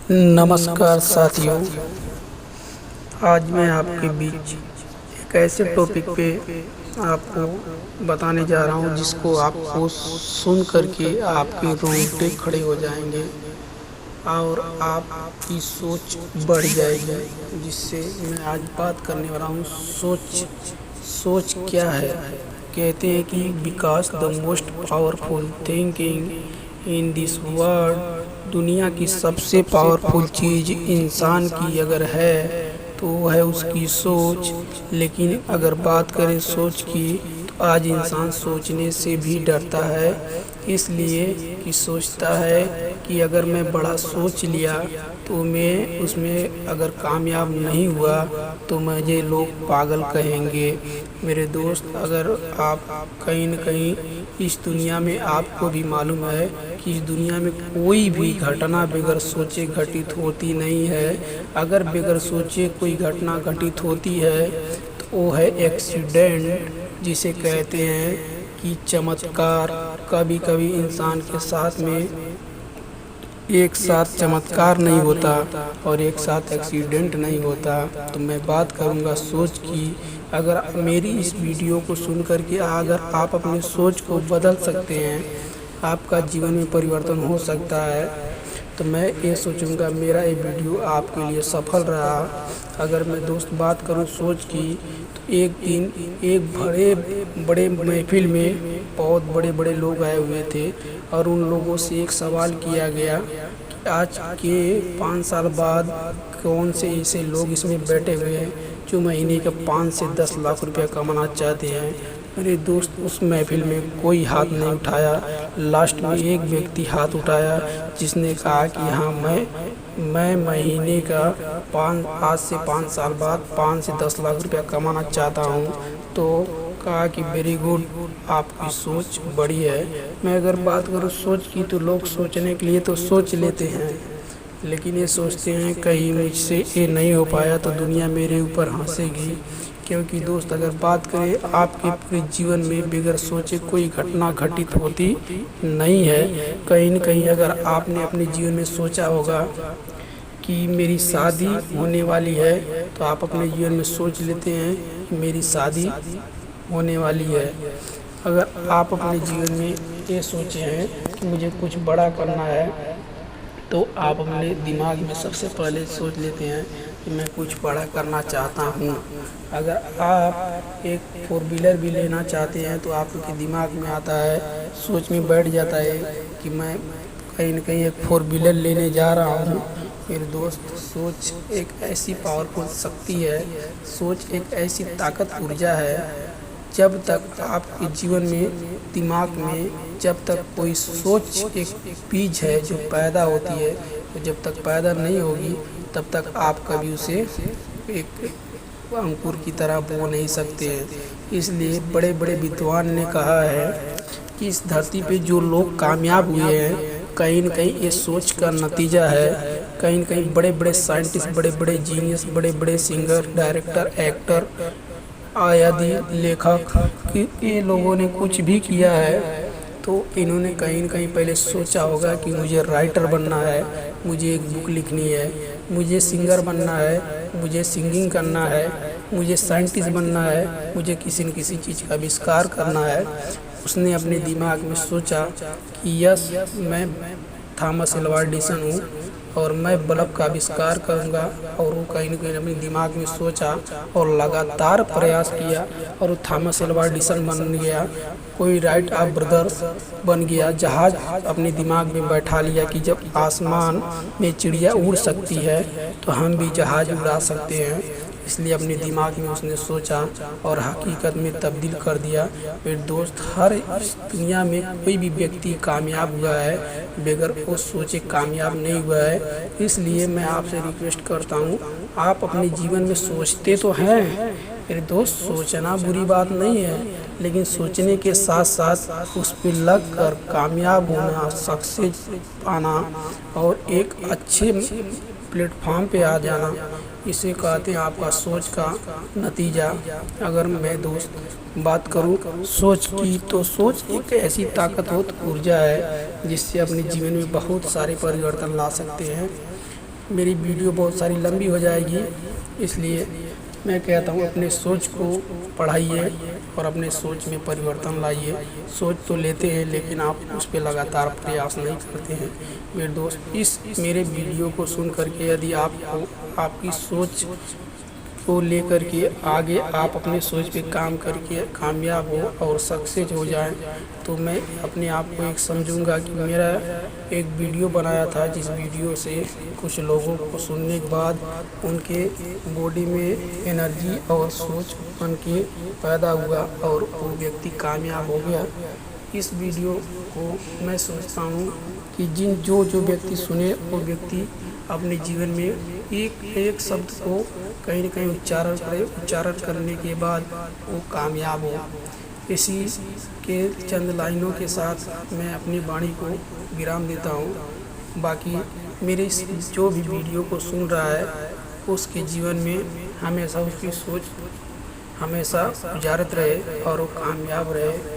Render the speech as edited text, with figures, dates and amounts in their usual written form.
नमस्कार साथियों। आज मैं आपके बीच एक ऐसे टॉपिक पे आपको बताने जा रहा हूँ जिसको आपको सुन करके आपके रोंगटे खड़े हो जाएंगे और आपकी सोच बढ़ जाएगी। जिससे मैं आज बात करने वाला हूँ सोच। सोच क्या है? कहते हैं कि because the most powerful thinking in this world, दुनिया की सबसे पावरफुल चीज़ इंसान की अगर है तो वो है उसकी सोच। लेकिन अगर बात करें सोच की तो आज इंसान सोचने से भी डरता है, इसलिए कि सोचता है कि अगर मैं बड़ा सोच लिया तो मैं उसमें अगर कामयाब नहीं हुआ तो मुझे लोग पागल कहेंगे। मेरे दोस्त, अगर आप कहीं न कहीं इस दुनिया में, आपको भी मालूम है कि इस दुनिया में कोई भी घटना बगैर सोचे घटित होती नहीं है। अगर बगैर सोचे कोई घटना घटित होती है तो वो है एक्सीडेंट, जिसे कहते हैं कि चमत्कार। कभी कभी इंसान के साथ में एक साथ चमत्कार नहीं होता और एक साथ एक्सीडेंट नहीं होता। तो मैं बात करूंगा सोच की। अगर मेरी इस वीडियो को सुन करके अगर आप अपनी सोच को बदल सकते हैं, आपका जीवन में परिवर्तन हो सकता है, तो मैं ये सोचूंगा मेरा ये वीडियो आपके लिए सफल रहा। अगर मैं दोस्त बात करूं सोच की, तो एक दिन एक बड़े बड़े महफिल में बहुत बड़े बड़े लोग आए हुए थे और उन लोगों से एक सवाल किया गया कि आज के 5 साल बाद कौन से ऐसे लोग इसमें बैठे हुए हैं जो महीने का 5 से 10 लाख रुपया कमाना चाहते हैं। मेरे दोस्त, उस महफिल में कोई हाथ नहीं उठाया। लास्ट में एक व्यक्ति हाथ उठाया जिसने कहा कि हाँ, मैं महीने का आज से 5 साल बाद 5 से 10 लाख रुपया कमाना चाहता हूँ। तो कहा कि वेरी गुड, आपकी सोच बड़ी है। मैं अगर बात करूँ सोच की, तो लोग सोचने के लिए तो सोच लेते हैं, लेकिन ये सोचते हैं कहीं मुझसे ये नहीं हो पाया तो दुनिया मेरे ऊपर हंसेगी। क्योंकि दोस्त, अगर बात करें आपके पूरे जीवन में बगैर सोचे कोई घटना घटित होती नहीं है। कहीं न कहीं अगर आपने अपने जीवन में सोचा होगा कि मेरी शादी होने वाली है, तो आप अपने जीवन में सोच लेते हैं कि मेरी शादी होने वाली है। अगर आप अपने जीवन में ये सोचे हैं कि मुझे कुछ बड़ा करना है, तो आप अपने दिमाग में सबसे पहले सोच लेते हैं कि मैं कुछ बड़ा करना चाहता हूँ। अगर आप एक 4 व्हीलर भी लेना चाहते हैं तो आपके दिमाग में आता है, सोच में बैठ जाता है कि मैं कहीं न कहीं एक 4 व्हीलर लेने जा रहा हूँ। मेरे दोस्त, सोच एक ऐसी पावरफुल शक्ति है, सोच एक ऐसी ताकत ऊर्जा है। जब तक आपके जीवन में, दिमाग में जब तक कोई सोच एक बीज है जो पैदा होती है, तो जब तक पैदा नहीं होगी तब तक आप कभी उसे एक अंकुर की तरह बो नहीं सकते हैं। इसलिए बड़े बड़े विद्वान ने कहा है कि इस धरती पे जो लोग कामयाब हुए हैं, कहीं न कहीं ये सोच का नतीजा है। कहीं न कहीं बड़े बड़े साइंटिस्ट, बड़े बड़े जीनियस, बड़े बड़े सिंगर, डायरेक्टर, एक्टर आदि लेखक कि ये लोगों ने कुछ भी किया है तो इन्होंने कहीं न कहीं पहले सोचा होगा कि मुझे राइटर बनना है, मुझे एक बुक लिखनी है, मुझे सिंगर बनना है, मुझे सिंगिंग करना है, मुझे साइंटिस्ट बनना है, मुझे किसी न किसी चीज़ का आविष्कार करना है। उसने अपने दिमाग में सोचा कि यस, मैं थॉमस एल्वा एडिसन हूँ और मैं बल्ब का आविष्कार करूंगा। और वो कहीं न कहीं अपने दिमाग में सोचा और लगातार प्रयास किया और वो थॉमस एल्वा एडिसन बन गया। कोई राइट ऑफ ब्रदर्स बन गया। जहाज अपने दिमाग में बैठा लिया कि जब आसमान में चिड़िया उड़ सकती है तो हम भी जहाज उड़ा सकते हैं। इसलिए अपने दिमाग में उसने सोचा और हकीकत में तब्दील कर दिया। मेरे दोस्त, हर दुनिया में कोई भी व्यक्ति कामयाब हुआ है, बगैर वो सोचे कामयाब नहीं हुआ है। इसलिए मैं आपसे रिक्वेस्ट करता हूँ, आप अपने जीवन में सोचते तो हैं मेरे दोस्त, सोचना बुरी बात नहीं है, लेकिन सोचने के साथ साथ उस पर लग कर कामयाब होना, सक्सेस पाना और एक अच्छे प्लेटफॉर्म पे आ जाना, इसे कहते हैं आपका सोच का नतीजा। अगर मैं दोस्त बात करूं सोच की, तो सोच एक ऐसी ताकतवर ऊर्जा है जिससे अपने जीवन में बहुत सारे परिवर्तन ला सकते हैं। मेरी वीडियो बहुत सारी लंबी हो जाएगी, इसलिए मैं कहता हूँ अपने सोच को पढ़ाइए और अपने सोच में परिवर्तन लाइए। सोच तो लेते हैं लेकिन आप उस पर लगातार प्रयास नहीं करते हैं। मेरे दोस्त, इस मेरे वीडियो को सुन करके यदि आपको आपकी सोच को लेकर के आगे आप अपने सोच पे काम करके कामयाब हो और सक्सेस हो जाए, तो मैं अपने आप को एक समझूंगा कि मेरा एक वीडियो बनाया था, जिस वीडियो से कुछ लोगों को सुनने के बाद उनके बॉडी में एनर्जी और सोच बन के पैदा हुआ और वो व्यक्ति कामयाब हो गया। इस वीडियो को मैं सोचता हूँ कि जो व्यक्ति सुने वो व्यक्ति अपने जीवन में एक एक शब्द को कहीं न कहीं उच्चारण करे, उच्चारण करने के बाद वो कामयाब हो। इसी के चंद लाइनों के साथ मैं अपनी वाणी को विराम देता हूँ। बाकी मेरे इस जो भी वीडियो को सुन रहा है उसके जीवन में हमेशा उसकी सोच हमेशा उजारत रहे और वो कामयाब रहे।